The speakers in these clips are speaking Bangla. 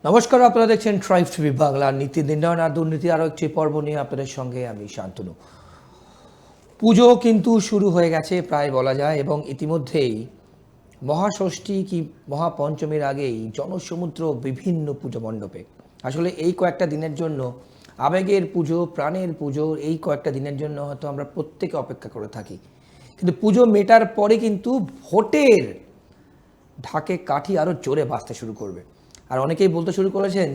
নমস্কার, আপনারা দেখছেন ট্রাইব টিভি বাংলা। নীতি নির্ণয়ন আর দুর্নীতি আরও একটি পর্ব নিয়ে আপনাদের সঙ্গে আমি শান্তনু। পুজো কিন্তু শুরু হয়ে গেছে প্রায় বলা যায়, এবং ইতিমধ্যেই মহাষষ্ঠী কি মহাপঞ্চমীর আগেই জনসমুদ্র বিভিন্ন পুজো মণ্ডপে। আসলে এই কয়েকটা দিনের জন্য, আবেগের পুজো, প্রাণের পুজো, এই কয়েকটা দিনের জন্য হয়তো আমরা প্রত্যেকে অপেক্ষা করে থাকি। কিন্তু পুজো মেটার পরে কিন্তু ভোটের ঢাকে কাঠি আরও জোরে বাজতে শুরু করবে। আর অনেকেই বলতে শুরু করেছেন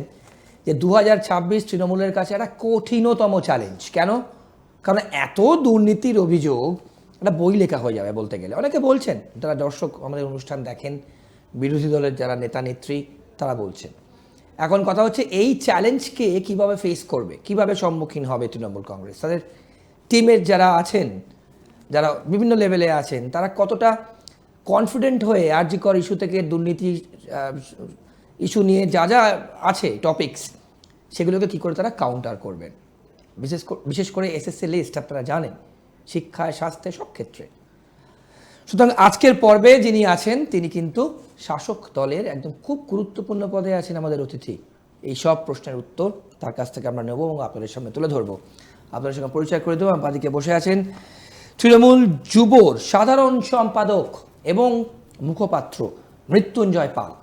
যে 2026 তৃণমূলের কাছে একটা কঠিনতম চ্যালেঞ্জ। কেন? কারণ এত দুর্নীতির অভিযোগ একটা বই লেখা হয়ে যাবে বলতে গেলে। অনেকে বলছেন, যারা দর্শক আমাদের অনুষ্ঠান দেখেন, বিরোধী দলের যারা নেতা নেত্রী, তারা বলছেন। এখন কথা হচ্ছে এই চ্যালেঞ্জকে কিভাবে ফেস করবে, কিভাবে সম্মুখীন হবে তৃণমূল কংগ্রেস। তাদের টিমের যারা আছেন, যারা বিভিন্ন লেভেলে আছেন, তারা কতটা কনফিডেন্ট হয়ে আরজি কর ইস্যু থেকে দুর্নীতি ইস্যু নিয়ে যা যা আছে টপিকস, সেগুলোকে কী করে তারা কাউন্টার করবেন। বিশেষ করে এসএসসি লিস্ট আপনারা জানেন, শিক্ষায়, স্বাস্থ্যে, সব ক্ষেত্রে। সুতরাং আজকের পর্বে যিনি আছেন তিনি কিন্তু শাসক দলের একদম খুব গুরুত্বপূর্ণ পদে আছেন আমাদের অতিথি। এই সব প্রশ্নের উত্তর তার কাছ থেকে আমরা নেব এবং আপনাদের সামনে তুলে ধরবো। আপনাদের সঙ্গে পরিচয় করে দেবো। আমার বাদিকে বসে আছেন তৃণমূল যুবর সাধারণ সম্পাদক এবং মুখপাত্র মৃত্যুঞ্জয় পাল।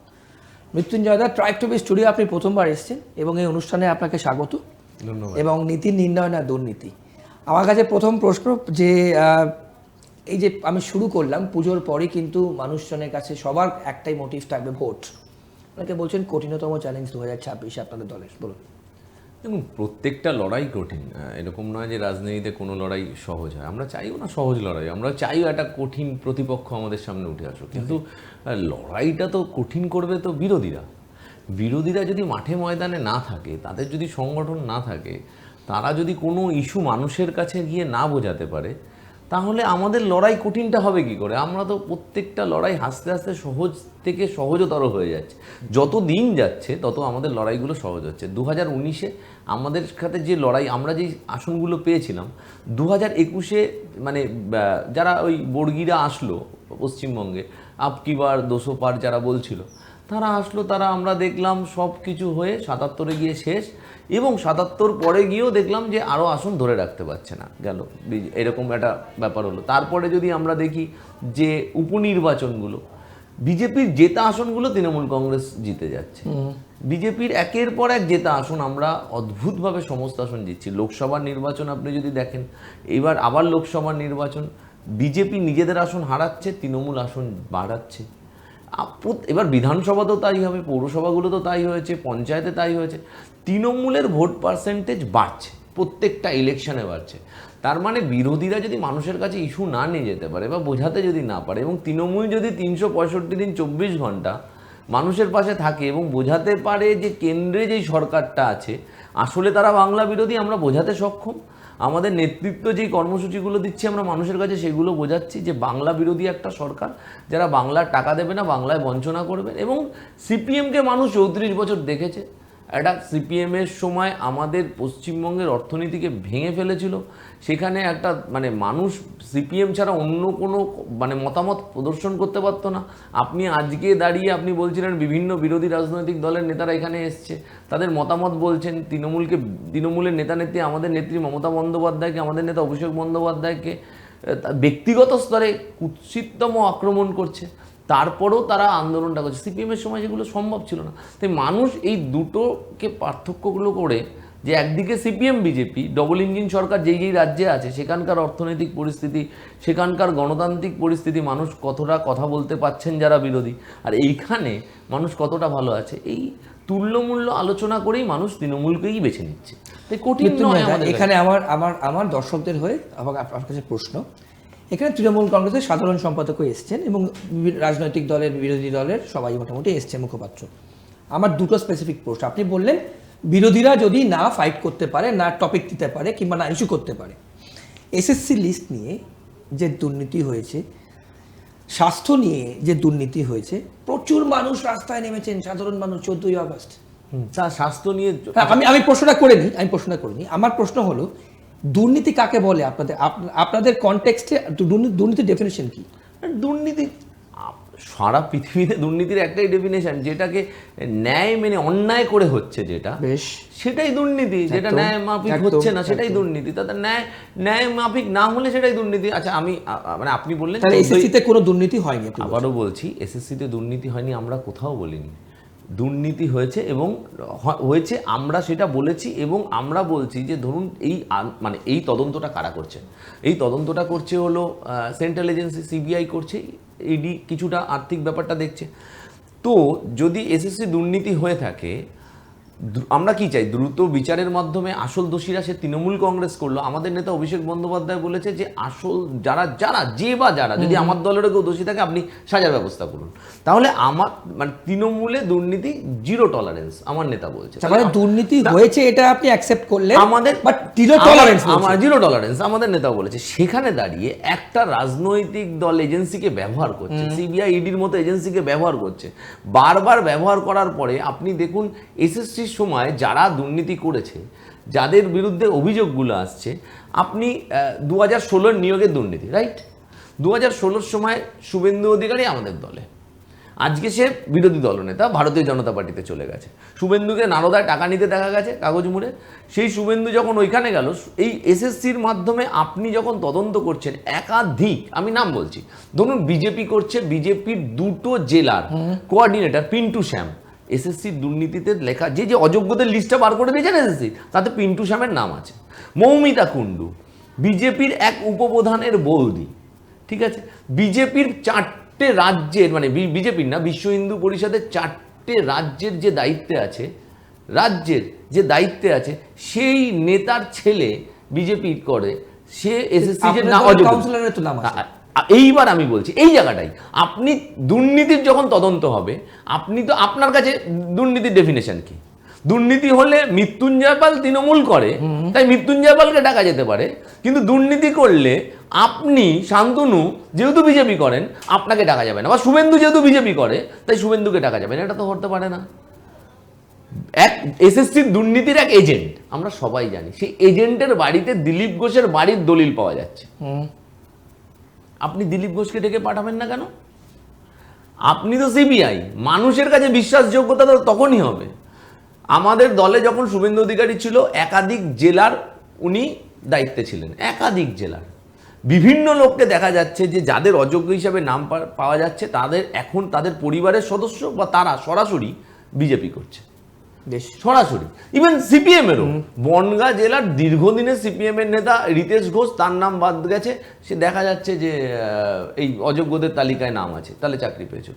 মৃত্যুঞ্জয় দা, ট্রাইব টিভি স্টুডিও আপনি প্রথমবার এসেছেন এবং এই অনুষ্ঠানে আপনাকে স্বাগত। ধন্যবাদ। এবং নীতি নির্ণয় না দুর্নীতি, আমার কাছে প্রথম প্রশ্ন যে এই যে আমি শুরু করলাম, পুজোর পরে কিন্তু মানুষজনের কাছে সবার একটাই মোটিভ থাকবে ভোট। অনেকে বলছেন কঠিনতম চ্যালেঞ্জ 2026 আপনাদের দলের। বলুন। দেখুন, প্রত্যেকটা লড়াই কঠিন। এরকম নয় যে রাজনীতিতে কোনো লড়াই সহজ হয়। আমরা চাইও না সহজ লড়াই, আমরা চাইও একটা কঠিন প্রতিপক্ষ আমাদের সামনে উঠে আসুক। কিন্তু লড়াইটা তো কঠিন করবে তো বিরোধীরা যদি মাঠে ময়দানে না থাকে, তাদের যদি সংগঠন না থাকে, তারা যদি কোনো ইস্যু মানুষের কাছে গিয়ে না বোঝাতে পারে, তাহলে আমাদের লড়াই কঠিনটা হবে কি করে? আমরা তো প্রত্যেকটা লড়াই আস্তে আস্তে সহজ থেকে সহজতর হয়ে যাচ্ছে। যত দিন যাচ্ছে তত আমাদের লড়াইগুলো সহজ হচ্ছে। 2019-এ আমাদের সাথে যে লড়াই, আমরা যে আসনগুলো পেয়েছিলাম, 2021-এ মানে যারা ওই বর্গীরা আসলো পশ্চিমবঙ্গে, আপ কি বার 200 পার যারা বলছিল, তারা আসলো, তারা আমরা দেখলাম সব কিছু হয়ে 77-এ গিয়ে শেষ। এবং 77 পরে গিয়েও দেখলাম যে আরও আসন ধরে রাখতে পারছে না, গেল এরকম একটা ব্যাপার হলো। তারপরে যদি আমরা দেখি যে উপনির্বাচনগুলো, বিজেপির জেতা আসনগুলো তৃণমূল কংগ্রেস জিতে যাচ্ছে। বিজেপির একের পর এক জেতা আসন আমরা অদ্ভুতভাবে সমস্ত আসন জিতছি। লোকসভার নির্বাচন আপনি যদি দেখেন, এবার আবার লোকসভার নির্বাচন, বিজেপি নিজেদের আসন হারাচ্ছে, তৃণমূল আসন বাড়াচ্ছে। এবার বিধানসভাতেও তাই হবে, পৌরসভাগুলো তো তাই হয়েছে, পঞ্চায়েতে তাই হয়েছে। তৃণমূলের ভোট পার্সেন্টেজ বাড়ছে, প্রত্যেকটা ইলেকশনে বাড়ছে। তার মানে বিরোধীরা যদি মানুষের কাছে ইস্যু না নিয়ে যেতে পারে বা বোঝাতে যদি না পারে, এবং তৃণমূল যদি 365 দিন 24 ঘন্টা মানুষের পাশে থাকে এবং বোঝাতে পারে যে কেন্দ্রে যেই সরকারটা আছে আসলে তারা বাংলা বিরোধী, আমরা বোঝাতে সক্ষম। আমাদের নেতৃত্ব যেই কর্মসূচিগুলো দিচ্ছে, আমরা মানুষের কাছে সেগুলো বোঝাচ্ছি যে বাংলা বিরোধী একটা সরকার, যারা বাংলার টাকা দেবে না, বাংলায় বঞ্চনা করবে। এবং সিপিএমকে মানুষ 34 বছর দেখেছে। একটা সিপিএমের সময় আমাদের পশ্চিমবঙ্গের অর্থনীতিকে ভেঙে ফেলেছিল। সেখানে একটা মানে মানুষ সিপিএম ছাড়া অন্য কোনো মানে মতামত প্রদর্শন করতে পারতো না। আপনি আজকে দাঁড়িয়ে আপনি বলছিলেন বিভিন্ন বিরোধী রাজনৈতিক দলের নেতারা এখানে এসছে, তাদের মতামত বলছেন। তৃণমূলের নেতা নেত্রী, আমাদের নেত্রী মমতা বন্দ্যোপাধ্যায়কে, আমাদের নেতা অভিষেক বন্দ্যোপাধ্যায়কে ব্যক্তিগত স্তরে কুৎসিততম আক্রমণ করছে। তারপরেও তারা আন্দোলনটা করছে। সিপিএমের সময় যেগুলো সম্ভব ছিল না। তাই মানুষ এই দুটোকে পার্থক্যগুলো করে, যে একদিকে সিপিএম বিজেপি ডবল ইঞ্জিন সরকার যেই যেই রাজ্যে আছে, সেখানকার অর্থনৈতিক পরিস্থিতি, সেখানকার গণতান্ত্রিক পরিস্থিতি, মানুষ কতটা কথা বলতে পারছেন যারা বিরোধী, আর এইখানে মানুষ কতটা ভালো আছে, এই তুল্যমূল্য আলোচনা করেই মানুষ তৃণমূলকেই বেছে নিচ্ছে। তাই কঠিন নয়। এখানে আমার দর্শকদের হয়ে আপনার কাছে প্রশ্ন, এখানে তৃণমূল কংগ্রেসের সাধারণ সম্পাদকও এসছেন এবং রাজনৈতিক দলের, বিরোধী দলের সবাই মোটামুটি এসছে মুখপাত্র। আমার দুটো স্পেসিফিক প্রশ্ন। আপনি বললেন বিরোধীরা যদি না ফাইট করতে পারে, না টপিক দিতে পারে, কিংবা না ইস্যু করতে পারে। এসএসসি লিস্ট নিয়ে যে দুর্নীতি হয়েছে, স্বাস্থ্য নিয়ে যে দুর্নীতি হয়েছে, প্রচুর মানুষ রাস্তায় নেমেছেন, সাধারণ মানুষ 14ই আগস্ট। স্বাস্থ্য নিয়ে আমি প্রশ্নটা করিনি। আমার প্রশ্ন হলো, দুর্নীতি কাকে বলে আপনাদের কনটেক্সটে? দুর্নীতির ডেফিনেশন কি? দুর্নীতি সারা পৃথিবীতে দুর্নীতির একটাই ডেফিনেশন, যেটাকে ন্যায় মেনে অন্যায় করে হচ্ছে যেটা, বেশ, সেটাই দুর্নীতি। যেটা একদম, ন্যায় মাফিক একদম, হচ্ছে না সেটাই একদম। দুর্নীতি। তাদের ন্যায় মাফিক না হলে সেটাই দুর্নীতি। আচ্ছা, আমি মানে আপনি বললেন তাহলে এসএসসিতে কোনো দুর্নীতি হয়নি, আপনি বলছেন। আবারও বলছি, এসএসসিতে দুর্নীতি হয়নি আমরা কোথাও বলিনি। দুর্নীতি হয়েছে এবং হয়েছে আমরা সেটা বলেছি, এবং আমরা বলছি যে ধরুন মানে এই তদন্তটা কারা করছে, এই তদন্তটা করছে হলো সেন্ট্রাল এজেন্সি, সিবিআই করছে, ইডি কিছুটা আর্থিক ব্যাপারটা দেখছে। তো যদি এসএসসি দুর্নীতি হয়ে থাকে, আমরা কি চাই? দ্রুত বিচারের মাধ্যমে আসল দোষীরা, সে তৃণমূল কংগ্রেস করলো, আমাদের নেতা অভিষেক বন্দ্যোপাধ্যায় বলেছে যে আসল যারা যদি আমার দলেরও কেউ দোষী থাকে আপনি সাজার ব্যবস্থা করুন। তাহলে আমার মানে তৃণমূলে দুর্নীতি জিরো টলারেন্স, আমার নেতা বলছে। মানে দুর্নীতি হয়েছে এটা আপনি অ্যাকসেপ্ট করলেন, আমাদের বাট জিরো টলারেন্স, আমার জিরো টলারেন্স আমাদের নেতা বলেছে। সেখানে দাঁড়িয়ে একটা রাজনৈতিক দল এজেন্সিকে ব্যবহার করছে, সিবিআই ইডির মতো এজেন্সিকে ব্যবহার করছে, বারবার ব্যবহার করার পরে আপনি দেখুন এসএসসির সময় যারা দুর্নীতি করেছে, যাদের বিরুদ্ধে অভিযোগগুলো আসছে, আপনি 2016 নিয়োগের দুর্নীতি, রাইট? 2016 সময় শুভেন্দু অধিকারী আমাদের দলে, আজকে সে বিরোধী দলনেতা, ভারতীয় জনতা পার্টিতে চলে গেছে। শুভেন্দুকে নারদায় টাকা নিতে দেখা গেছে কাগজ মুড়ে। সেই শুভেন্দু যখন ওইখানে গেল, এই এসএসসির মাধ্যমে আপনি যখন তদন্ত করছেন, একাধিক, আমি নাম বলছি, ধরুন বিজেপি করছে, বিজেপির 2টো জেলার কোঅর্ডিনেটর পিন্টু শ্যাম, এসএসসির দুর্নীতিতে লেখা যে অযোগ্যদের লিস্টটা বার করে দিয়েছেন এসএসসি, তাতে পিন্টু শ্যামের নাম আছে। মৌমিতা কুণ্ডু বিজেপির এক উপপ্রধানের বৌদি, ঠিক আছে? বিজেপির 4টে রাজ্যের, মানে বিজেপির না, বিশ্ব হিন্দু পরিষদের 4টে রাজ্যের যে দায়িত্বে আছে, সেই নেতার ছেলে বিজেপি করে, সে এসএসসি যে কাউন্সিলরের তো নাম আছে। এইবার আমি বলছি এই জায়গাটাই, আপনি দুর্নীতির যখন তদন্ত হবে, আপনি তো আপনার কাছে দুর্নীতির ডেফিনেশন কি? দুর্নীতি হলে মৃত্যুঞ্জয় পাল তৃণমূল করে তাই মৃত্যুঞ্জয় পালকে ডাকা যেতে পারে, কিন্তু দুর্নীতি করলে আপনি শান্তনু যেহেতু বিজেপি করেন আপনাকে ডাকা যাবে না, বা শুভেন্দু যেহেতু বিজেপি করে তাই শুভেন্দুকে ডাকা যাবে না, এটা তো হতে পারে না। এক এসএসসির দুর্নীতির এক এজেন্ট আমরা সবাই জানি, সেই এজেন্টের বাড়িতে দিলীপ ঘোষের বাড়ির দলিল পাওয়া যাচ্ছে। আপনি দিলীপ ঘোষকে ডেকে পাঠাবেন না কেন? আপনি তো সিবিআই, মানুষের কাছে বিশ্বাসযোগ্যতা তো তখনই হবে। আমাদের দলে যখন শুভেন্দু অধিকারী ছিল, একাধিক জেলার উনি দায়িত্বে ছিলেন, একাধিক জেলার বিভিন্ন লোককে দেখা যাচ্ছে যে যাদের অযোগ্য হিসাবে নাম পাওয়া যাচ্ছে, তাদের এখন তাদের পরিবারের সদস্য বা তারা সরাসরি বিজেপি করছে, সরাসরি। ইভেন সিপিএম এরও বনগাঁ জেলার দীর্ঘদিনের সিপিএম এর নেতা রিতেশ ঘোষ, তার নাম বাদ গেছে, সে দেখা যাচ্ছে যে এই অযোগ্যদের তালিকায় নাম আছে, তাহলে চাকরি পেয়েছিল।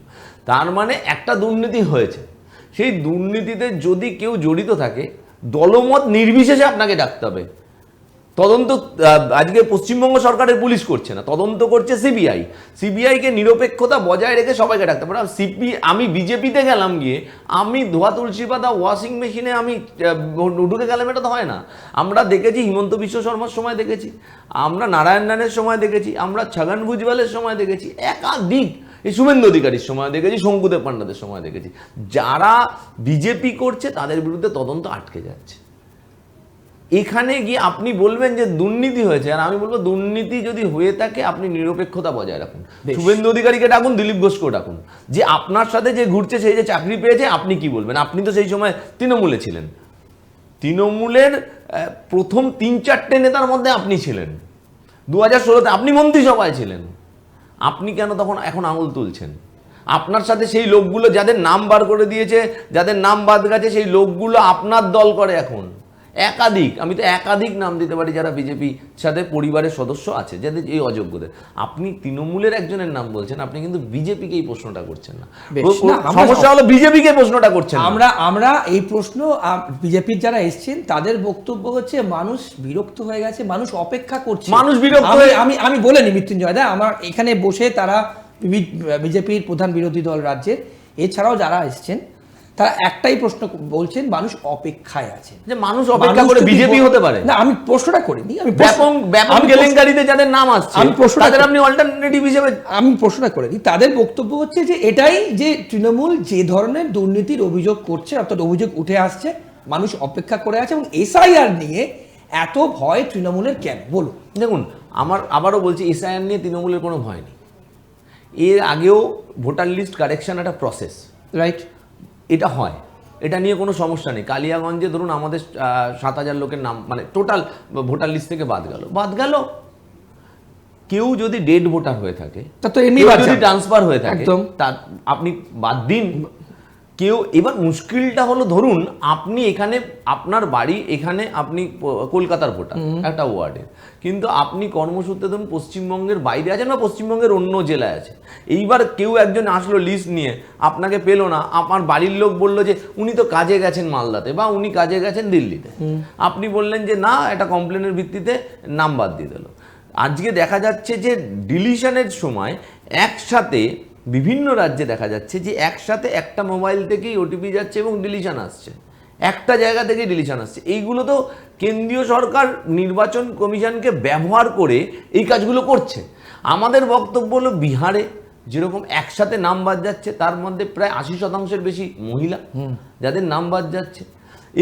তার মানে একটা দুর্নীতি হয়েছে, সেই দুর্নীতিতে যদি কেউ জড়িত থাকে, দলমত নির্বিশেষে আপনাকে ডাকতে হবে। তদন্ত আজকে পশ্চিমবঙ্গ সরকারের পুলিশ করছে না, তদন্ত করছে সিবিআই। সিবিআইকে নিরপেক্ষতা বজায় রেখে সবাইকে ডাকতে পারে। আমি বিজেপিতে গেলাম, গিয়ে আমি ধোয়া তুলসী পাতা ওয়াশিং মেশিনে আমি ঢুকে গেলাম, এটা তো হয় না। আমরা দেখেছি হিমন্ত বিশ্ব শর্মার সময় দেখেছি, আমরা নারায়ণ রানের সময় দেখেছি, আমরা ছগন ভুজবলের সময় দেখেছি, একাধিক এই শুভেন্দু অধিকারীর সময় দেখেছি, শঙ্কুদেব পাণ্ডাদের সময় দেখেছি। যারা বিজেপি করছে তাদের বিরুদ্ধে তদন্ত আটকে যাচ্ছে। এখানে গিয়ে আপনি বলবেন যে দুর্নীতি হয়েছে, আর আমি বলবো দুর্নীতি যদি হয়ে থাকে আপনি নিরপেক্ষতা বজায় রাখুন। শুভেন্দু অধিকারীকে ডাকুন, দিলীপ ঘোষকেও ডাকুন, যে আপনার সাথে যে ঘুরছে সেই যে চাকরি পেয়েছে, আপনি কি বলবেন? আপনি তো সেই সময় তৃণমূলে ছিলেন, তৃণমূলের প্রথম 3-4টে নেতার মধ্যে আপনি ছিলেন। 2016-তে আপনি মন্ত্রিসভায় ছিলেন, আপনি কেন তখন এখন আঙুল তুলছেন? আপনার সাথে সেই লোকগুলো যাদের নাম বার করে দিয়েছে, যাদের নাম বাদ গেছে, সেই লোকগুলো আপনার দল করে এখন একাধিক, আমি তো একাধিক নাম দিতে পারি যারা বিজেপি সাথে পরিবারের সদস্য আছে, যাদের এই অযোগ্যদের। আপনি তৃণমূলের একজনের নাম বলছেন, আপনি কিন্তু বিজেপিকে এই প্রশ্নটা করছেন না। সমস্যা হলো বিজেপিকে প্রশ্নটা করছেন। আমরা এই প্রশ্ন বিজেপির যারা এসছেন তাদের বক্তব্য হচ্ছে মানুষ বিরক্ত হয়ে গেছে, মানুষ অপেক্ষা করছে, মানুষ বিরক্ত। আমি বলিনি মৃত্যুঞ্জয় দা, আমার এখানে বসে তারা বিজেপির প্রধান বিরোধী দল রাজ্যের, এছাড়াও যারা এসছেন তারা একটাই প্রশ্ন বলছেন, মানুষ অপেক্ষায় আছে, যে মানুষ অপেক্ষা করে বিজেপি হতে পারে না। আমি প্রশ্নটা করিনি, আমি ব্যাপক কেলেঙ্কারিতে যাদের নাম আসছে, আমি তাদের আপনি অল্টারনেটিভ হিসেবে আমি প্রশ্নটা করিনি। তাদের বক্তব্য হচ্ছে যে এটাই, যে তৃণমূল যে ধরনের দুর্নীতির অভিযোগ করছে, অর্থাৎ অভিযোগ উঠে আসছে, মানুষ অপেক্ষা করে আছে, এবং এসআইআর নিয়ে এত ভয় তৃণমূলের কেন? বলুন। দেখুন, আমার আবারও বলছি, এসআইআর নিয়ে তৃণমূলের কোনো ভয় নেই। এর আগেও ভোটার লিস্ট কারেকশন একটা প্রসেস, রাইট। এটা হয়, এটা নিয়ে কোনো সমস্যা নেই। কালিয়াগঞ্জে ধরুন আমাদের 7,000 লোকের নাম মানে টোটাল ভোটার লিস্ট থেকে বাদ গেল। কেউ যদি ডেড ভোটার হয়ে থাকে, তা তো এমনি যদি ট্রান্সফার হয়ে থাকে, একদম তার আপনি বাদ দিন। কেউ এবার মুশকিলটা হলো, ধরুন আপনি এখানে, আপনার বাড়ি এখানে, আপনি কলকাতার ভোটার একটা ওয়ার্ডের, কিন্তু আপনি কর্মসূত্রে ধরুন পশ্চিমবঙ্গের বাইরে আছেন বা পশ্চিমবঙ্গের অন্য জেলায় আছে। এইবার কেউ একজন আসলো লিস্ট নিয়ে, আপনাকে পেলো না, আমার বাড়ির লোক বললো যে উনি তো কাজে গেছেন মালদাতে বা উনি কাজে গেছেন দিল্লিতে, আপনি বললেন যে না, এটা কমপ্লেনের ভিত্তিতে নাম বাদ দিয়ে দিল। আজকে দেখা যাচ্ছে যে ডিলিশনের সময় একসাথে বিভিন্ন রাজ্যে দেখা যাচ্ছে যে একসাথে একটা মোবাইল থেকেই ওটিপি যাচ্ছে এবং ডিলিশন আসছে, একটা জায়গা থেকেই ডিলিশন আসছে। এইগুলো তো কেন্দ্রীয় সরকার নির্বাচন কমিশনকে ব্যবহার করে এই কাজগুলো করছে। আমাদের বক্তব্য হলো, বিহারে যেরকম একসাথে নাম বাদ যাচ্ছে, তার মধ্যে প্রায় 80% বেশি মহিলা যাদের নাম বাদ যাচ্ছে,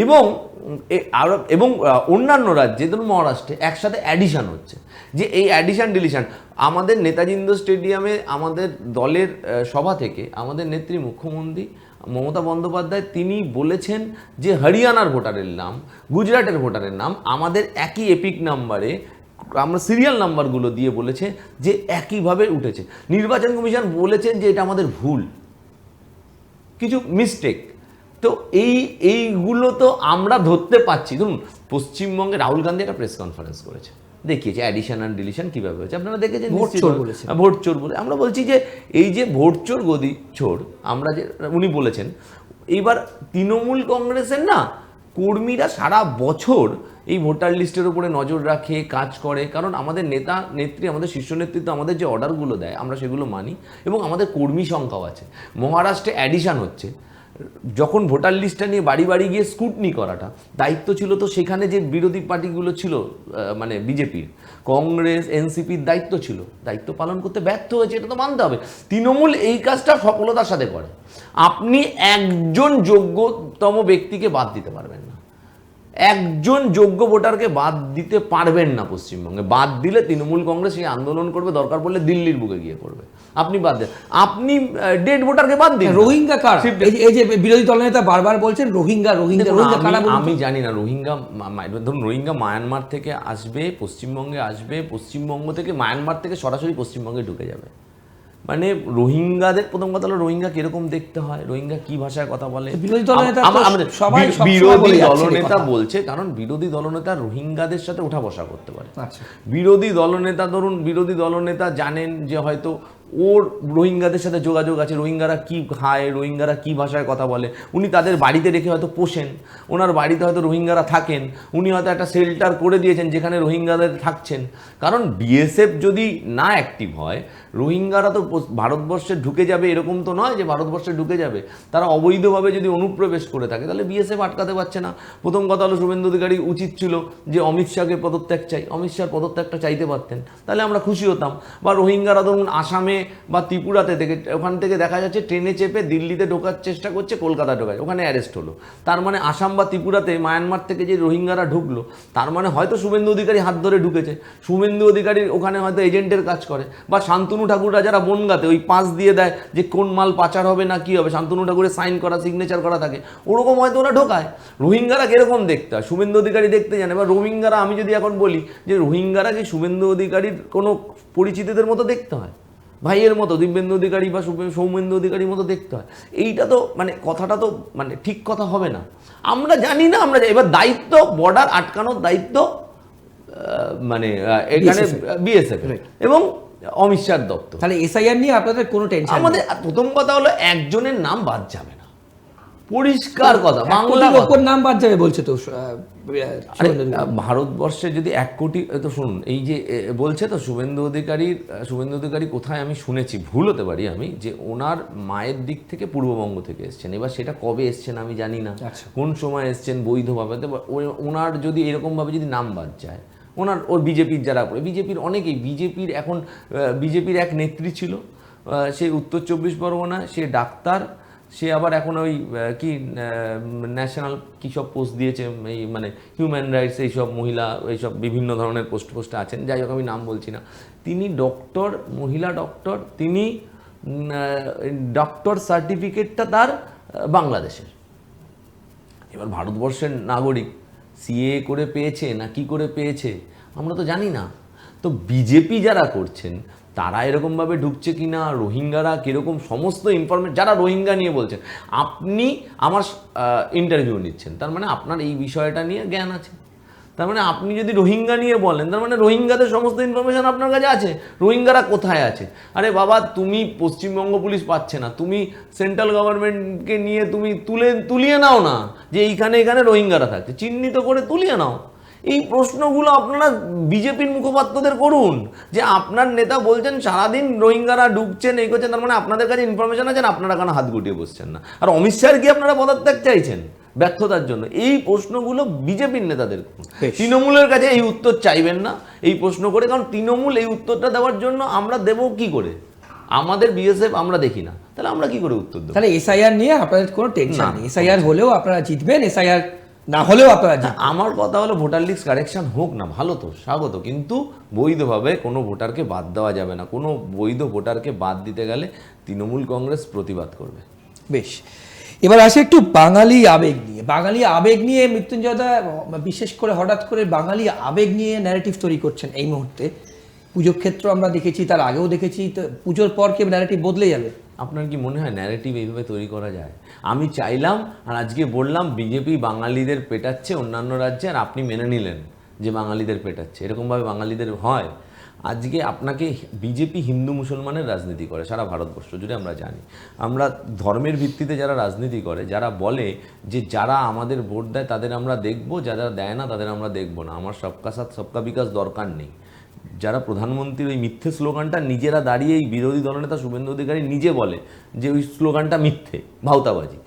এবং অন্যান্য রাজ্যে ধরুন মহারাষ্ট্রে একসাথে অ্যাডিশন হচ্ছে। যে এই অ্যাডিশন ডিলিশন, আমাদের নেতাজি ইন্ডোর স্টেডিয়ামে আমাদের দলের সভা থেকে আমাদের নেত্রী মুখ্যমন্ত্রী মমতা বন্দ্যোপাধ্যায় তিনি বলেছেন যে হরিয়ানার ভোটারের নাম, গুজরাটের ভোটারের নাম আমাদের একই এপিক নাম্বারে, আমরা সিরিয়াল নাম্বারগুলো দিয়ে বলেছে যে একইভাবে উঠেছে। নির্বাচন কমিশন বলেছেন যে এটা আমাদের ভুল, কিছু মিস্টেক। তো এইগুলো তো আমরা ধরতে পাচ্ছি। ধরুন পশ্চিমবঙ্গে রাহুল গান্ধী একটা প্রেস কনফারেন্স করেছে, দেখিয়েছে অ্যাডিশন আর ডিলিশন কীভাবে হয়েছে, আপনারা দেখেছেন। ভোট চোর বলে আমরা বলছি যে এই যে ভোট চোর গদি চোর, আমরা যে উনি বলেছেন, এইবার তৃণমূল কংগ্রেসের না কর্মীরা সারা বছর এই ভোটার লিস্টের উপরে নজর রাখে, কাজ করে, কারণ আমাদের নেতা নেত্রী, আমাদের শীর্ষ নেতৃত্ব আমাদের যে অর্ডারগুলো দেয় আমরা সেগুলো মানি, এবং আমাদের কর্মী সংখ্যাও আছে। মহারাষ্ট্রে অ্যাডিশন হচ্ছে, যখন ভোটার লিস্টটা নিয়ে বাড়ি বাড়ি গিয়ে স্ক্রুটনি করাটা দায়িত্ব ছিল, তো সেখানে যে বিরোধী পার্টিগুলো ছিল, মানে বিজেপির, কংগ্রেস, এনসিপির দায়িত্ব ছিল, দায়িত্ব পালন করতে ব্যর্থ হয়েছে, এটা তো মানতে হবে। তৃণমূল এই কাজটা সফলতার সাথে করে। আপনি একজন যোগ্যতম ব্যক্তিকে বাদ দিতে পারবেন না, একজন যোগ্য ভোটারকে বাদ দিতে পারবেন না পশ্চিমবঙ্গে। বাদ দিলে তৃণমূল কংগ্রেস এই আন্দোলন করবে, দরকার পড়লে দিল্লির বুকে গিয়ে করবে। আপনি বাদ দেন, আপনি ডেড ভোটারকে বাদ দিন। রোহিঙ্গা কারা? এই যে বিরোধী দলনেতা বারবার বলছেন রোহিঙ্গা রোহিঙ্গা রোহিঙ্গা কারা? আমি জানি না। রোহিঙ্গা, ধরুন রোহিঙ্গা মায়ানমার থেকে আসবে, পশ্চিমবঙ্গে আসবে, পশ্চিমবঙ্গ থেকে মায়ানমার থেকে সরাসরি পশ্চিমবঙ্গে ঢুকে যাবে। মানে রোহিঙ্গাদের প্রথম কথা হলো রোহিঙ্গা কিরকম দেখতে হয়, রোহিঙ্গা কি ভাষায় কথা বলে। বিরোধী দলনেতা বলছে, কারণ বিরোধী দলনেতা রোহিঙ্গাদের সাথে ওঠা বসা করতে পারে। আচ্ছা, বিরোধী দলনেতা জানেন যে হয়তো ওর রোহিঙ্গাদের সাথে যোগাযোগ আছে, রোহিঙ্গারা কি খায়, রোহিঙ্গারা কি ভাষায় কথা বলে, উনি তাদের বাড়িতে রেখে হয়তো পোষেন, ওনার বাড়িতে হয়তো রোহিঙ্গারা থাকেন, উনি হয়তো একটা শেল্টার করে দিয়েছেন যেখানে রোহিঙ্গাদের থাকছেন। কারণ বিএসএফ যদি না অ্যাক্টিভ হয়, রোহিঙ্গারা তো ভারতবর্ষে ঢুকে যাবে এরকম তো নয় যে ভারতবর্ষে ঢুকে যাবে। তারা অবৈধভাবে যদি অনুপ্রবেশ করে থাকে তাহলে বিএসএফ আটকাতে পারছে না। প্রথম কথা হলো শুভেন্দু অধিকারী উচিত ছিল যে অমিত শাহকে পদত্যাগ চাই, অমিত শাহর পদত্যাগটা চাইতে পারতেন, তাহলে আমরা খুশি হতাম। বা রোহিঙ্গারা ধরুন আসামে বা ত্রিপুরাতে থেকে, ওখান থেকে দেখা যাচ্ছে ট্রেনে চেপে দিল্লিতে ঢোকার চেষ্টা করছে, কলকাতা ঢোকায়, ওখানে অ্যারেস্ট হলো। তার মানে আসাম বা ত্রিপুরাতে মায়ানমার থেকে যে রোহিঙ্গারা ঢুকলো, তার মানে হয়তো শুভেন্দু অধিকারী হাত ধরে ঢুকেছে, শুভেন্দু অধিকারীর ওখানে হয়তো এজেন্টের কাজ করে। বা শান্তনু ঠাকুররা যারা বনগাঁতে ওই পাস দিয়ে দেয় যে কোন মাল পাচার হবে না কি হবে, শান্তনু ঠাকুরের সাইন করা, সিগনেচার করা থাকে, ওরকম হয়তো ওরা ঢোকায়। রোহিঙ্গারা কিরকম দেখতে হয় শুভেন্দু অধিকারী দেখতে জানে। বা রোহিঙ্গারা, আমি যদি এখন বলি যে রোহিঙ্গারা কি শুভেন্দু অধিকারীর কোনো পরিচিতদের মতো দেখতে হয়, ভাইয়ের মতো, দিব্যেন্দু অধিকারী বা সৌমেন্দু অধিকারীর মতো দেখতে হয়, এইটা তো মানে কথাটা তো মানে ঠিক কথা হবে না। আমরা জানি না, আমরা এবার দায়িত্ব বর্ডার আটকানোর দায়িত্ব মানে এখানে বিএসএফ এবং অমিত শাহ দপ্তর। তাহলে এসআইআর নিয়ে আপনাদের কোনো টেনশন? আমাদের প্রথম কথা হলো একজনের নাম বাদ যাবে না, পরিষ্কার কথা, বাংলার ওপর নাম বাদ যাবে বলছে তো ভারতবর্ষে যদি 1 কোটি, তো শুনুন এই যে বলছে তো শুভেন্দু অধিকারী কোথায় আমি শুনেছি, ভুল হতে পারি আমি, যে ওনার মায়ের দিক থেকে পূর্ববঙ্গ থেকে এসছেন। এবার সেটা কবে এসছেন আমি জানি না, কোন সময় এসছেন বৈধভাবে। ওনার যদি এরকমভাবে যদি নাম বাদ যায়, ওর বিজেপির যারা করে, বিজেপির অনেকেই, বিজেপির এক নেত্রী ছিল, সে উত্তর 24 পরগনা, সে ডাক্তার, সে আবার এখন ওই কি ন্যাশনাল কী সব পোস্ট দিয়েছে, এই মানে হিউম্যান রাইটস, এইসব মহিলা, এইসব বিভিন্ন ধরনের পোস্টে আছেন, যাই হোক আমি নাম বলছি না। তিনি ডক্টর, মহিলা ডক্টর, তিনি ডক্টর সার্টিফিকেটটা তার বাংলাদেশের। এবার ভারতবর্ষের নাগরিক সিএ করে পেয়েছে না কি করে পেয়েছে আমরা তো জানি না। তো বিজেপি যারা করছেন তারা এরকমভাবে ঢুকছে কি না, রোহিঙ্গারা কীরকম, সমস্ত ইনফরমেশন, যারা রোহিঙ্গা নিয়ে বলছেন, আপনি আমার ইন্টারভিউ নিচ্ছেন, তার মানে আপনার এই বিষয়টা নিয়ে জ্ঞান আছে। তার মানে আপনি যদি রোহিঙ্গা নিয়ে বলেন, তার মানে রোহিঙ্গাদের সমস্ত ইনফরমেশন আপনার কাছে আছে, রোহিঙ্গারা কোথায় আছে। আরে বাবা, তুমি পশ্চিমবঙ্গ পুলিশ পাচ্ছে না, তুমি সেন্ট্রাল গভর্নমেন্টকে নিয়ে তুমি তুলিয়ে নাও না যে এইখানে এখানে রোহিঙ্গারা থাকছে, চিহ্নিত করে তুলিয়ে নাও। এই প্রশ্নগুলো আপনারা বিজেপির মুখপাত্রদের করুন, যে আপনার নেতা বলছেন সারাদিন রোহিঙ্গারা ঢুকছেন, এই করছেন, তার মানে আপনাদের কাছে ইনফরমেশন আছেন, আপনারা কেন হাত গুটিয়ে বসছেন না? আর অমিত শাহর কি আপনারা পদত্যাগ চাইছেন ব্যর্থতার জন্য? এই প্রশ্নগুলো বিজেপির নেতাদের করুন। তৃণমূলের কাছে এই উত্তর চাইবেন না এই প্রশ্ন করে, কারণ তৃণমূল এই উত্তরটা দেওয়ার জন্য আমরা দেব কি করে? আমাদের বিএসএফ আমরা দেখি না, তাহলে আমরা কি করে উত্তর দেবো? তাহলে এসআইআর নিয়ে আপনাদের কোনো টেনশন নেই, এসআইআর হলেও আপনারা জিতবেন, এসআইআর না হলেও আপনারা জিতবেন। আমার কথা হলো ভোটার লিস্ট কারেকশন হোক না, ভালো তো, স্বাগত, কিন্তু বৈধভাবে কোনো ভোটারকে বাদ দেওয়া যাবে না। কোনো বৈধ ভোটারকে বাদ দিতে গেলে তৃণমূল কংগ্রেস প্রতিবাদ করবে। বেশ, এবার আসে একটু বাঙালি আবেগ নিয়ে। বাঙালি আবেগ নিয়ে মৃত্যুঞ্জয়দা বিশেষ করে হঠাৎ করে বাঙালি আবেগ নিয়ে ন্যারেটিভ তৈরি করছেন এই মুহূর্তে। পুজোর ক্ষেত্র আমরা দেখেছি, তার আগেও দেখেছি, তো পুজোর পর কি ন্যারেটিভ বদলে যাবে? আপনার কি মনে হয় ন্যারেটিভ এইভাবে তৈরি করা যায়? আমি চাইলাম আর আজকে বললাম বিজেপি বাঙালিদের পেটাচ্ছে অন্যান্য রাজ্যে, আর আপনি মেনে নিলেন যে বাঙালিদের পেটাচ্ছে। এরকমভাবে বাঙালিদের হয়? আজকে আপনাকে বিজেপি হিন্দু মুসলমানের রাজনীতি করে সারা ভারতবর্ষ জুড়ে, আমরা জানি। আমরা ধর্মের ভিত্তিতে যারা রাজনীতি করে, যারা বলে যে যারা আমাদের ভোট দেয় তাদের আমরা দেখব, যারা দেয় না তাদের আমরা দেখব না, আমার সবকা সাথ সবকা বিকাশ দরকার নেই, যারা প্রধানমন্ত্রীর ওই মিথ্যে স্লোগানটা নিজেরা দাঁড়িয়ে, এই বিরোধী দলনেতা শুভেন্দু অধিকারী নিজে বলে যে ওই স্লোগানটা মিথ্যে, ভাউতাবাজি,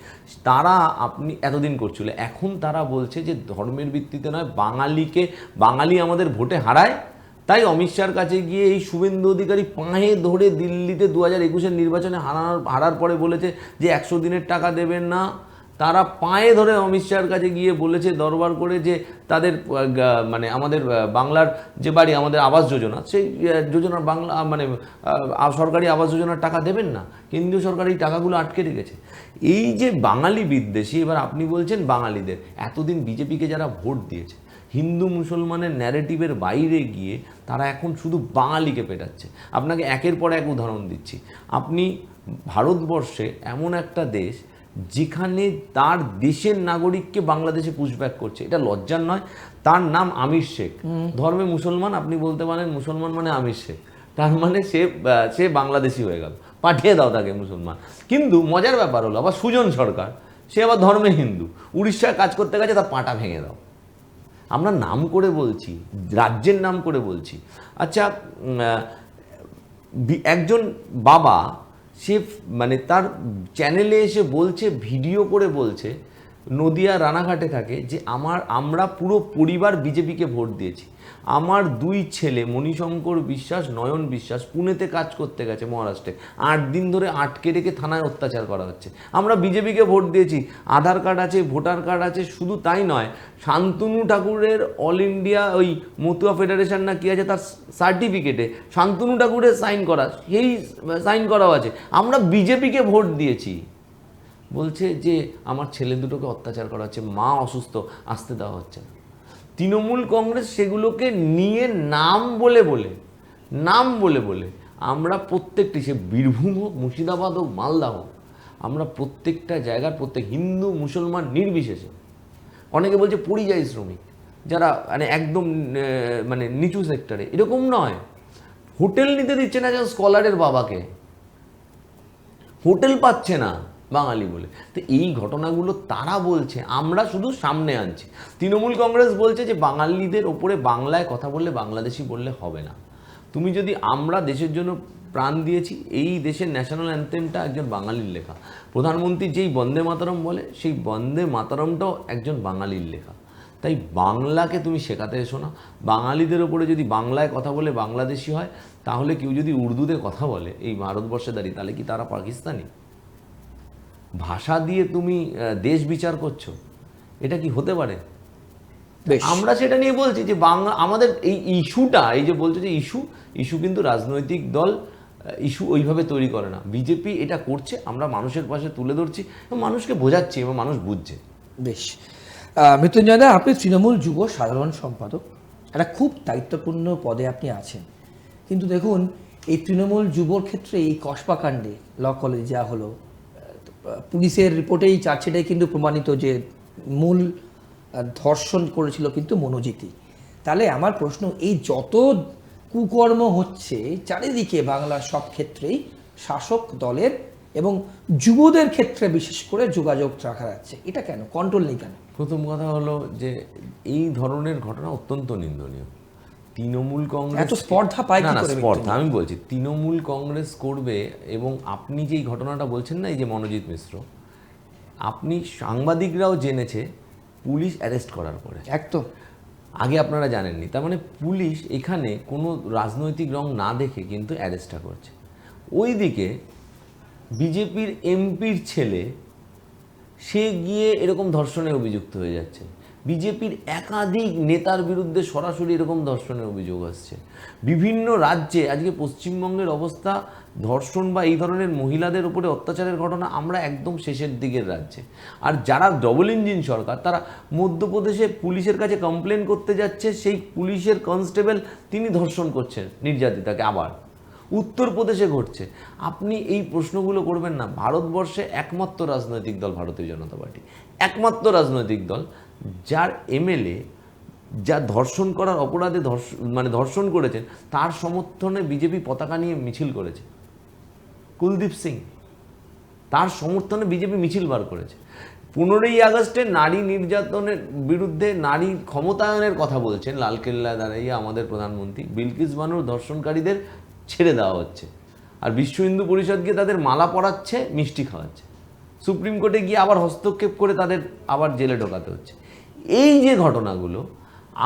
তারা আপনি এতদিন করছিল, এখন তারা বলছে যে ধর্মের ভিত্তিতে নয়, বাঙালি আমাদের ভোটে হারায়, তাই অমিত শাহর কাছে গিয়ে এই শুভেন্দু অধিকারী পায়ে ধরে দিল্লিতে 2021-এর নির্বাচনে হারার পরে বলেছে যে 100 দিনের টাকা দেবেন না। তারা পায়ে ধরে অমিত শাহর কাছে গিয়ে বলেছে দরবার করে যে তাদের মানে আমাদের বাংলার যে বাড়ি, আমাদের আবাস যোজনা, সেই যোজনার বাংলা মানে সরকারি আবাস যোজনার টাকা দেবেন না, কেন্দ্রীয় সরকার এই টাকাগুলো আটকে রেখেছে। এই যে বাঙালি বিদ্বেষী, এবার আপনি বলছেন বাঙালিদের, এতদিন বিজেপিকে যারা ভোট দিয়েছে হিন্দু মুসলমানের ন্যারেটিভের বাইরে গিয়ে তারা এখন শুধু বাঙালিকে পেটাচ্ছে। আপনাকে একের পর এক উদাহরণ দিচ্ছি। আপনি ভারতবর্ষে এমন একটা দেশ যেখানে তার দেশের নাগরিককে বাংলাদেশে পুশব্যাক করছে, এটা লজ্জার নয়? তার নাম আমির শেখ, ধর্মে মুসলমান, আপনি বলতে পারেন মুসলমান মানে আমির শেখ, তার মানে সে বাংলাদেশি হয়ে গেল, পাঠিয়ে দাও তাকে মুসলমান। কিন্তু মজার ব্যাপার হলো আবার সুজন সরকার, সে আবার ধর্মে হিন্দু, উড়িষ্যায় কাজ করতে গেছে, তার পাটা ভেঙে দাও। আমরা নাম করে বলছি, রাজ্যের নাম করে বলছি। আচ্ছা, একজন বাবা সে মানে তার চ্যানেলে এসে বলছে, ভিডিও করে বলছে, নদিয়া রানাঘাটে থাকে, যে আমরা পুরো পরিবার বিজেপিকে ভোট দিয়েছি। আমার 2 ছেলে মণিশঙ্কর বিশ্বাস, নয়ন বিশ্বাস পুনেতে কাজ করতে গেছে মহারাষ্ট্রে, 8 দিন ধরে আটকে রেখে থানায় অত্যাচার করা হচ্ছে। আমরা বিজেপিকে ভোট দিয়েছি, আধার কার্ড আছে, ভোটার কার্ড আছে। শুধু তাই নয়, শান্তনু ঠাকুরের অল ইন্ডিয়া ওই মতুয়া ফেডারেশন না কি আছে, তার সার্টিফিকেটে শান্তনু ঠাকুরের সাইন করা, সেই সাইন করাও আছে। আমরা বিজেপিকে ভোট দিয়েছি। বলছে যে আমার ছেলে দুটোকে অত্যাচার করা হচ্ছে, মা অসুস্থ, আসতে দেওয়া হচ্ছে না। তৃণমূল কংগ্রেস সেগুলোকে নিয়ে নাম বলে আমরা প্রত্যেকটি, সে বীরভূম হোক, মুর্শিদাবাদ হোক, মালদা হোক, আমরা প্রত্যেকটা জায়গার প্রত্যেক হিন্দু মুসলমান নির্বিশেষে, অনেকে বলছে পরিযায়ী শ্রমিক যারা মানে একদম মানে নিচু সেক্টরে, এরকম নয়, হোটেল নিতে দিচ্ছে না যেন স্কলারের বাবাকে, হোটেল পাচ্ছে না বাঙালি বলে। তো এই ঘটনাগুলো তারা বলছে, আমরা শুধু সামনে আনছি। তৃণমূল কংগ্রেস বলছে যে বাঙালিদের ওপরে বাংলায় কথা বললে, বাংলাদেশি বললে হবে না। তুমি যদি, আমরা দেশের জন্য প্রাণ দিয়েছি, এই দেশের ন্যাশনাল অ্যান্থেমটা একজন বাঙালির লেখা। প্রধানমন্ত্রী যেই বন্দে মাতরম বলে, সেই বন্দে মাতরমটাও একজন বাঙালির লেখা। তাই বাংলাকে তুমি শেখাতে এসো না। বাঙালিদের ওপরে যদি বাংলায় কথা বলে বাংলাদেশি হয়, তাহলে কেউ যদি উর্দুতে কথা বলে এই ভারতবর্ষে দাঁড়িয়ে, তাহলে কি তারা পাকিস্তানি? ভাষা দিয়ে তুমি দেশ বিচার করছো, এটা কি হতে পারে? আমরা সেটা নিয়ে বলছি যে আমাদের এই ইস্যুটা, এই যে বলছো যে ইস্যু কিন্তু রাজনৈতিক দল ইস্যু ওইভাবে তৈরি করে না। বিজেপি এটা করছে, আমরা মানুষের পাশে তুলে ধরছি এবং মানুষকে বোঝাচ্ছি এবং মানুষ বুঝছে। বেশ, মৃত্যুঞ্জয় দা, আপনি তৃণমূল যুব সাধারণ সম্পাদক, একটা খুব দায়িত্বপূর্ণ পদে আপনি আছেন, কিন্তু দেখুন এই তৃণমূল যুবর ক্ষেত্রে এই কসবা কাণ্ডে ল কলেজে যা হলো, পুলিশের রিপোর্টেই চার্জশিটেই কিন্তু প্রমাণিত যে মূল ধর্ষণ করেছিল কিন্তু মনোজিতই। তাহলে আমার প্রশ্ন, এই যত কুকর্ম হচ্ছে চারিদিকে বাংলার সব ক্ষেত্রেই শাসক দলের এবং যুবদের ক্ষেত্রে বিশেষ করে যোগাযোগ রাখা যাচ্ছে, এটা কেন, কন্ট্রোল নেই কেন? প্রথম কথা হলো যে এই ধরনের ঘটনা অত্যন্ত নিন্দনীয়। তৃণমূল কংগ্রেস এত স্পর্ধা পায় কি না করে? স্পর্ধা আমি বলছি, তৃণমূল কংগ্রেস করবে। এবং আপনি যেই ঘটনাটা বলছেন না, এই যে মনোজিৎ মিশ্র, আপনি সাংবাদিকরাও জেনেছে পুলিশ অ্যারেস্ট করার পরে, একদম আগে আপনারা জানেননি। তার মানে পুলিশ এখানে কোনো রাজনৈতিক রং না দেখে কিন্তু অ্যারেস্টটা করছে। ওইদিকে বিজেপির এমপির ছেলে, সে গিয়ে এরকম ধর্ষণে অভিযুক্ত হয়ে যাচ্ছে। বিজেপির একাধিক নেতার বিরুদ্ধে সরাসরি এরকম ধর্ষণের অভিযোগ আসছে। বিভিন্ন রাজ্যে আজকে পশ্চিমবঙ্গের অবস্থা, ধর্ষণ বা এই ধরনের মহিলাদের উপরে অত্যাচারের ঘটনা আমরা একদম শেষের দিকের রাজ্যে। আর যারা ডবল ইঞ্জিন সরকার, তারা মধ্যপ্রদেশে পুলিশের কাছে কমপ্লেন করতে যাচ্ছে, সেই পুলিশের কনস্টেবল তিনি ধর্ষণ করছেন নির্যাতিতাকে। আবার উত্তরপ্রদেশে ঘটছে। আপনি এই প্রশ্নগুলো করবেন না। ভারতবর্ষে একমাত্র রাজনৈতিক দল ভারতীয় জনতা পার্টি, একমাত্র রাজনৈতিক দল যার এমএলএ যা ধর্ষণ করার অপরাধে ধর্ষণ করেছেন, তার সমর্থনে বিজেপি পতাকা নিয়ে মিছিল করেছে। কুলদীপ সিং, তার সমর্থনে বিজেপি মিছিল বার করেছে। 15ই আগস্টে নারী নির্যাতনের বিরুদ্ধে, নারী ক্ষমতায়নের কথা বলছেন লালকেল্লায় দাঁড়িয়ে আমাদের প্রধানমন্ত্রী। বিলকিস বানুর ধর্ষণকারীদের ছেড়ে দেওয়া হচ্ছে, আর বিশ্ব হিন্দু পরিষদকে তাদের মালা পরাচ্ছে, মিষ্টি খাওয়াচ্ছে। সুপ্রিম কোর্টে গিয়ে আবার হস্তক্ষেপ করে তাদের আবার জেলে ঢোকাতে হচ্ছে। এই যে ঘটনাগুলো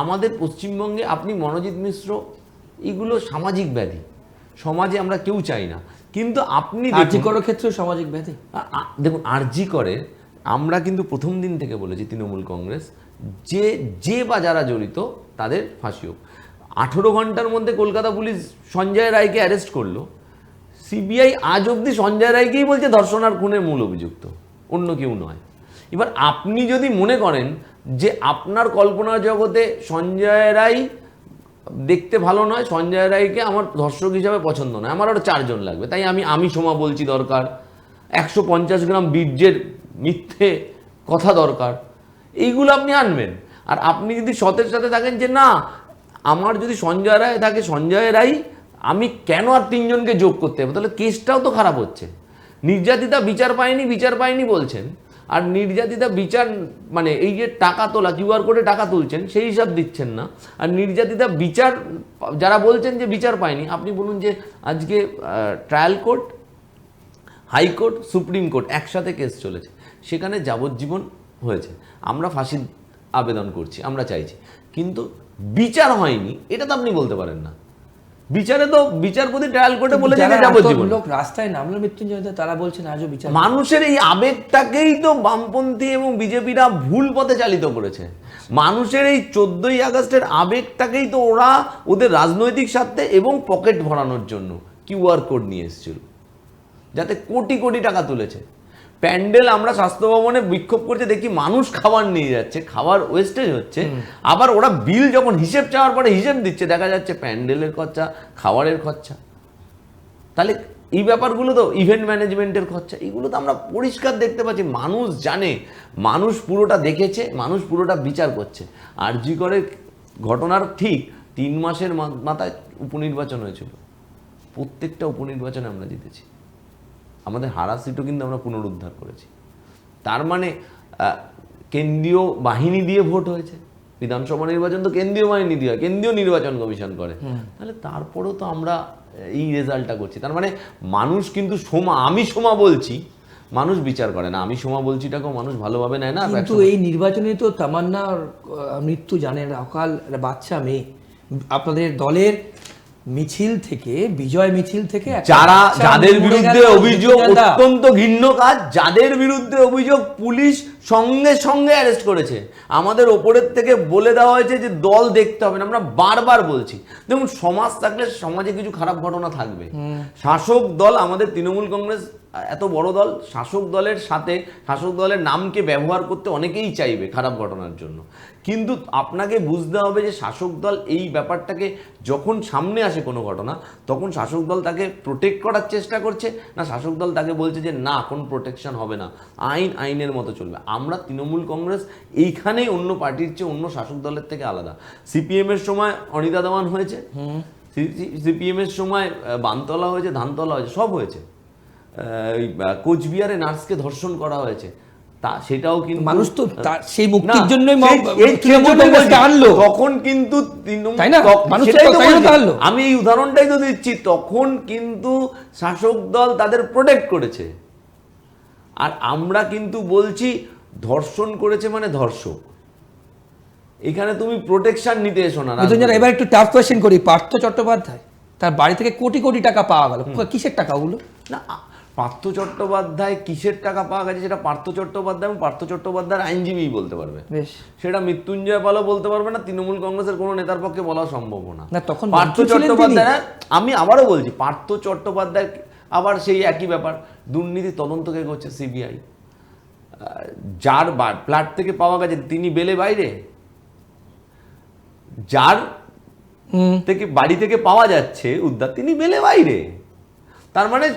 আমাদের পশ্চিমবঙ্গে, আপনি মনোজিৎ মিশ্র, এগুলো সামাজিক ব্যাধি, সমাজে আমরা কেউ চাই না। কিন্তু আপনি আরজি করার ক্ষেত্রে সামাজিক ব্যাধি, দেখুন, আরজি করে আমরা কিন্তু প্রথম দিন থেকে বলেছি তৃণমূল কংগ্রেস, যে বা যারা জড়িত তাদের ফাঁসি হোক। 18 ঘন্টার মধ্যে কলকাতা পুলিশ সঞ্জয় রায়কে অ্যারেস্ট করলো। সিবিআই আজ অবধি সঞ্জয় রায়কেই বলছে ধর্ষণ আর খুনের মূল অভিযুক্ত, অন্য কেউ নয়। এবার আপনি যদি মনে করেন যে আপনার কল্পনার জগতে সঞ্জয় রায় দেখতে ভালো নয়, সঞ্জয় রায়কে আমার ধর্ষক হিসাবে পছন্দ নয়, আমার আরও 4 জন লাগবে, তাই আমি সোমা বলছি দরকার, 150 গ্রাম বীর্যের মিথ্যে কথা দরকার, এইগুলো আপনি আনবেন। আর আপনি যদি সতের সাথে থাকেন যে না, আমার যদি সঞ্জয় রায় থাকে, সঞ্জয় রায়, আমি কেন আর 3 জনকে যোগ করতে হবে, তাহলে কেসটাও তো খারাপ হচ্ছে। নির্যাতিতা বিচার পায়নি বলছেন, আর নির্যাতিতা বিচার মানে এই যে টাকা তোলা, কিউআর কোডে টাকা তুলছেন, সেই হিসাব দিচ্ছেন না। আর নির্যাতিতা বিচার, যারা বলছেন যে বিচার পায়নি, আপনি বলুন যে আজকে trial court, high court, supreme court একসাথে কেস চলেছে, সেখানে যাবজ্জীবন হয়েছে, আমরা ফাঁসির আবেদন করছি, আমরা চাইছি, কিন্তু বিচার হয়নি, এটা তো আপনি বলতে পারেন না। বিচারে তো বিচারপতি ট্রায়াল কোর্টে বলে যে যাবজ্জীবন। লোক রাস্তায় নামলো মৃত্যুঞ্জয়, তারা বলছেন আজও বিচার। মানুষের এই আবেগটাকেই তো বামপন্থী এবং বিজেপিরা ভুল পথে চালিত করেছে। মানুষের এই 14ই আগস্টের আবেগটাকেই তো ওরা ওদের রাজনৈতিক স্বার্থে এবং পকেট ভরানোর জন্য কিউআর কোড নিয়ে এসেছিল, যাতে কোটি কোটি টাকা তুলেছে। প্যান্ডেল, আমরা স্বাস্থ্য ভবনে বিক্ষোভ করছে, দেখি মানুষ খাবার নিয়ে যাচ্ছে, খাবার ওয়েস্টেজ হচ্ছে। আবার ওরা বিল যখন হিসেব চাওয়ার পরে হিসেব দিচ্ছে, দেখা যাচ্ছে প্যান্ডেলের খরচা, খাবারের খরচা। তাহলে এই ব্যাপারগুলো তো ইভেন্ট ম্যানেজমেন্টের খরচা, এগুলো তো আমরা পরিষ্কার দেখতে পাচ্ছি। মানুষ জানে, মানুষ পুরোটা দেখেছে, মানুষ পুরোটা বিচার করছে। আরজি করে ঘটনার ঠিক 3 মাসের মাথায় উপনির্বাচন হয়েছিল, প্রত্যেকটা উপনির্বাচনে আমরা জিতেছি। আমাদের হারা সিটও কিন্তু আমরা পুনরুদ্ধার করেছি। তার মানে কেন্দ্রীয় বাহিনী দিয়ে ভোট হয়েছে। বিধানসভা নির্বাচন তো কেন্দ্রীয় বাহিনী দিয়ে হয়, কেন্দ্রীয় নির্বাচন কমিশন করে। তাহলে তারপরেও তো আমরা এই রেজাল্টটা করছি। তার মানে মানুষ কিন্তু আমি সোমা বলছি, মানুষ বিচার করে না। আমি সোমা বলছিটাকেও মানুষ ভালোভাবে নেয় না। কিন্তু এই নির্বাচনে তো তামান্নার মৃত্যু জানেন, অকাল বাচ্চা মেয়ে, আপনাদের দলের মিছিল থেকে, বিজয় মিছিল থেকে যাদের বিরুদ্ধে অভিযোগ, অত্যন্ত ঘৃণ্য কাজ, যাদের বিরুদ্ধে অভিযোগ পুলিশ সঙ্গে সঙ্গে অ্যারেস্ট করেছে। আমাদের ওপরের থেকে বলে দেওয়া হয়েছে যে দল দেখতে হবে না, আমরা বারবার বলছি। দেখুন, সমাজ থাকলে সমাজে কিছু খারাপ ঘটনা থাকবে। শাসক দল আমাদের তৃণমূল কংগ্রেস এত বড় দল, শাসক দলের সাথে শাসক দলের নামকে ব্যবহার করতে অনেকেই চাইবে খারাপ ঘটনার জন্য, কিন্তু আপনাকে বুঝতে হবে যে শাসক দল এই ব্যাপারটাকে যখন সামনে আসে কোনো ঘটনা, তখন শাসক দল তাকে প্রোটেক্ট করার চেষ্টা করছে না, শাসক দল তাকে বলছে যে না, কোনো প্রোটেকশন হবে না, আইন আইনের মতো চলবে। আমরা তৃণমূল কংগ্রেস এইখানেই অন্য পার্টির চেয়ে, অন্য শাসক দলের থেকে আলাদা। সিপিএমের সময় অনিতা দেওয়ান হয়েছে, সিপিএমের সময় বানতলা হয়েছে, ধানতলা হয়েছে, সব হয়েছে। কোচবিহারে নার্সকে ধর্ষণ করা হয়েছে, তা সেটাও কিন্তু মানুষ তো সেই মুক্তির জন্যই আনলো, তখন কিন্তু আমি এই উদাহরণটাই তো দিচ্ছি, তখন কিন্তু শাসক দল তাদের প্রোটেক্ট করেছে। আর আমরা কিন্তু বলছি ধর্ষণ করেছে মানে ধর্ষক, এখানে তুমি প্রোটেকশন নিতে এসো না। এবার একটু টাফ কোয়েশ্চেন করি, পার্থ চট্টোপাধ্যায় তার বাড়ি থেকে কোটি কোটি টাকা পাওয়া গেল, কিসের টাকা ওগুলো? না, পার্থ চট্টোপাধ্যায় কিসের টাকা পাওয়া গেছে সেটা পার্থ চট্টোপাধ্যায় এবং পার্থ চট্টোপাধ্যায়ের আইনজীবী বলতে পারবে, সেটা মৃত্যুঞ্জয় পালও বলতে পারবে না, তৃণমূল কংগ্রেসের কোনো নেতার পক্ষে বলা সম্ভব না। তখন পার্থ চট্টোপাধ্যায়, আমি আবারও বলছি, পার্থ চট্টোপাধ্যায় আবার সেই একই ব্যাপার, দুর্নীতি তদন্তকে করছে সিবিআই। যার ফ্ল্যাট থেকে পাওয়া গেছে তিনি বেলে বাইরে, যার থেকে বাড়ি থেকে পাওয়া যাচ্ছে উদ্ধার তিনি বেলে বাইরে। তার মানে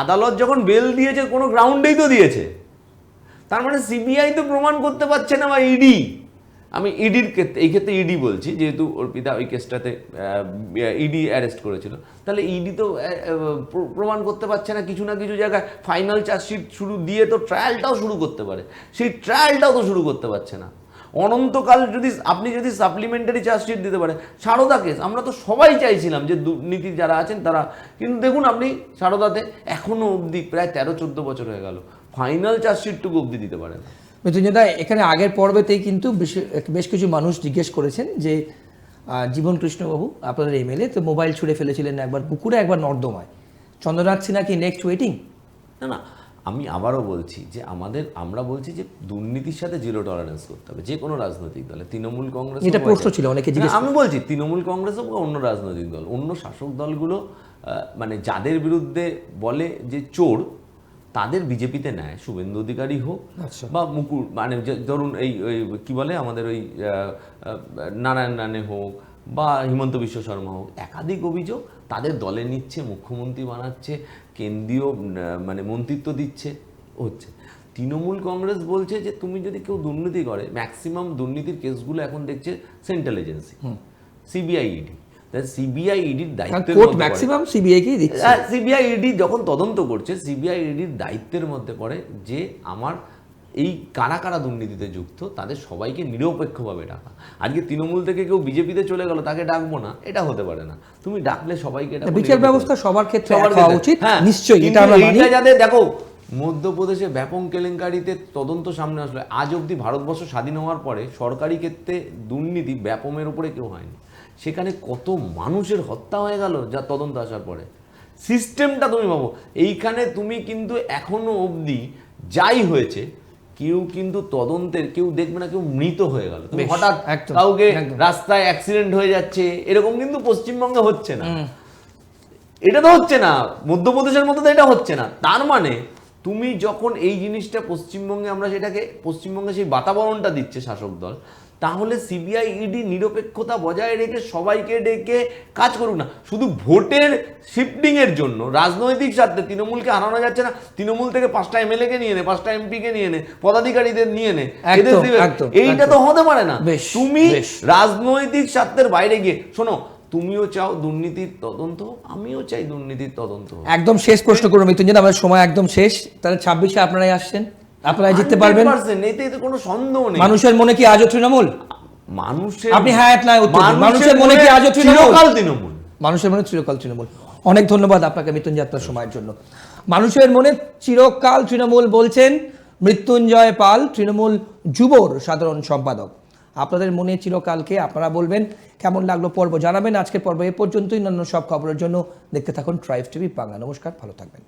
আদালত যখন বেল দিয়েছে কোনো গ্রাউন্ডেই তো দিয়েছে, তার মানে সিবিআই তো প্রমাণ করতে পারছে না, বা ইডি, আমি ইডির ক্ষেত্রে, এই ক্ষেত্রে ইডি বলছি যেহেতু অর্পিতা ওই কেসটাতে ইডি অ্যারেস্ট করেছিল, তাহলে ইডি তো প্রমাণ করতে পারছে না কিছু না কিছু জায়গায়। ফাইনাল চার্জশিট শুরু দিয়ে তো ট্রায়ালটাও শুরু করতে পারে, সেই ট্রায়ালটাও তো শুরু করতে পারছে না। অনন্তকাল আপনি যদি সাপ্লিমেন্টারি চার্জশিট দিতে পারে, সারদা কেস আমরা তো সবাই চাইছিলাম যে দুর্নীতি যারা আছেন তারা, কিন্তু দেখুন আপনি সারদাতে এখনো অবধি প্রায় 13-14 বছর হয়ে গেল, ফাইনাল চার্জশিটটুকু অবধি দিতে পারে না। মৃত্যুঞ্জয়দা, এখানে আগের পর্বেতেই কিন্তু বেশ কিছু মানুষ জিজ্ঞেস করেছেন যে জীবন কৃষ্ণবাবু আপনাদের এমএলএ তো মোবাইল ছুঁড়ে ফেলেছিলেন, একবার পুকুরে একবার নর্দমায়, চন্দ্রনাথ সিনহা কি নেক্সট ওয়েটিং? না, আমি আবারও বলছি যে আমরা বলছি যে দুর্নীতির সাথে জিরো টলারেন্স করতে হবে যে কোনো রাজনৈতিক দলে, তৃণমূল কংগ্রেস, এটা প্রশ্ন ছিল অনেকে জিজ্ঞেস, আমি বলছি তৃণমূল কংগ্রেস হোক বা অন্য রাজনৈতিক দল, অন্য শাসক দলগুলো মানে যাদের বিরুদ্ধে বলে যে চোর, তাদের বিজেপিতে নেয়, শুভেন্দু অধিকারী হোক বা মুকুল, মানে ধরুন এই কি বলে আমাদের ওই নারায়ণ রানে হোক বা হিমন্ত বিশ্ব শর্মা হোক, একাধিক অভিযোগ তাদের দলে নিচ্ছে, মুখ্যমন্ত্রী বানাচ্ছে, কেন্দ্রীয় মানে মন্ত্রিত্ব দিচ্ছে, হচ্ছে। তৃণমূল কংগ্রেস বলছে যে তুমি যদি কেউ দুর্নীতি করে, ম্যাক্সিমাম দুর্নীতির কেসগুলো এখন দেখছে central agency, CBI ED. CBI ইডির সিবিআই ইডি যখন তদন্ত করছে, সিবিআই ইডির দায়িত্বের মধ্যে পড়ে যে আমার এই কারা কারা দুর্নীতিতে যুক্ত তাদের সবাইকে নিরপেক্ষভাবে ডাকা। আজকে তৃণমূল থেকে কেউ বিজেপিতে চলে গেল, তাকে ডাকবো না, এটা হতে পারে না। তুমি ডাকলে সবাইকে, বিচার ব্যবস্থা সবার ক্ষেত্রে হওয়া উচিত, নিশ্চয়ই। এটা যাদের দেখো মধ্যপ্রদেশে ব্যাপক কেলেঙ্কারিতে তদন্ত সামনে আসলো, আজ অবধি ভারতবর্ষ স্বাধীন হওয়ার পরে সরকারি ক্ষেত্রে দুর্নীতি ব্যাপমের উপরে কেউ হয়নি, সেখানে কত মানুষের হত্যা হয়ে গেল যা তদন্ত আসার পরে। সিস্টেমটা তুমি ভাবো, এইখানে তুমি কিন্তু এখনো অবধি যাই হয়েছে কেউ কিন্তু তদন্তের, কেউ দেখবে না কেউ মৃত হয়ে গেল, হঠাৎ কাউকে রাস্তায় অ্যাক্সিডেন্ট হয়ে যাচ্ছে, এরকম কিন্তু পশ্চিমবঙ্গে হচ্ছে না, এটা তো হচ্ছে না, মধ্যপ্রদেশের মতো তো এটা হচ্ছে না। তার মানে তুমি যখন এই জিনিসটা পশ্চিমবঙ্গে, আমরা সেটাকে পশ্চিমবঙ্গে সেই বাতাবরণটা দিচ্ছে শাসক দল, তাহলে সিবিআই ইডি নিরপেক্ষতা বজায় রেখে সবাইকে ডেকে কাজ করুক না। শুধু ভোটের শিফটিং এর জন্য রাজনৈতিক স্বার্থে তৃণমূলকে হারানো যাচ্ছে না, তৃণমূল থেকে 5টা এমএলএ কে নিয়ে নে, 5টা এমপি কে নিয়ে নে, পদাধিকারীদের নিয়ে নে, এইটা তো হতে পারে না। তুমি রাজনৈতিক স্বার্থের বাইরে গিয়ে, শোনো, তুমিও চাও দুর্নীতির তদন্ত, আমিও চাই দুর্নীতির তদন্ত। একদম শেষ প্রশ্ন করবো মৃত্যুঞ্জয়, আমার সময় একদম শেষ, তাহলে 26-এ আপনারাই আসছেন, আপনারা জিততে পারবেন, এতে কোনো সন্দেহ নেই। মানুষের মনে কি আজও তৃণমূল? মানুষের, আপনি হ্যাঁ না উত্তর দিন, মানুষের মনে কি আজও তৃণমূল? মানুষের মনে চিরকাল তৃণমূল। অনেক ধন্যবাদ আপনাকে মৃত্যুঞ্জয় আপনার সময়ের জন্য। মানুষের মনে চিরকাল তৃণমূল বলছেন মৃত্যুঞ্জয় পাল, তৃণমূল যুবর সাধারণ সম্পাদক। আপনাদের মনে চিরকালকে আপনারা বলবেন। কেমন লাগলো পর্ব জানাবেন। আজকের পর্ব এ পর্যন্তই। অন্যান্য সব খবরের জন্য দেখতে থাকুন ট্রাইব টিভি বাংলা। নমস্কার, ভালো থাকবেন।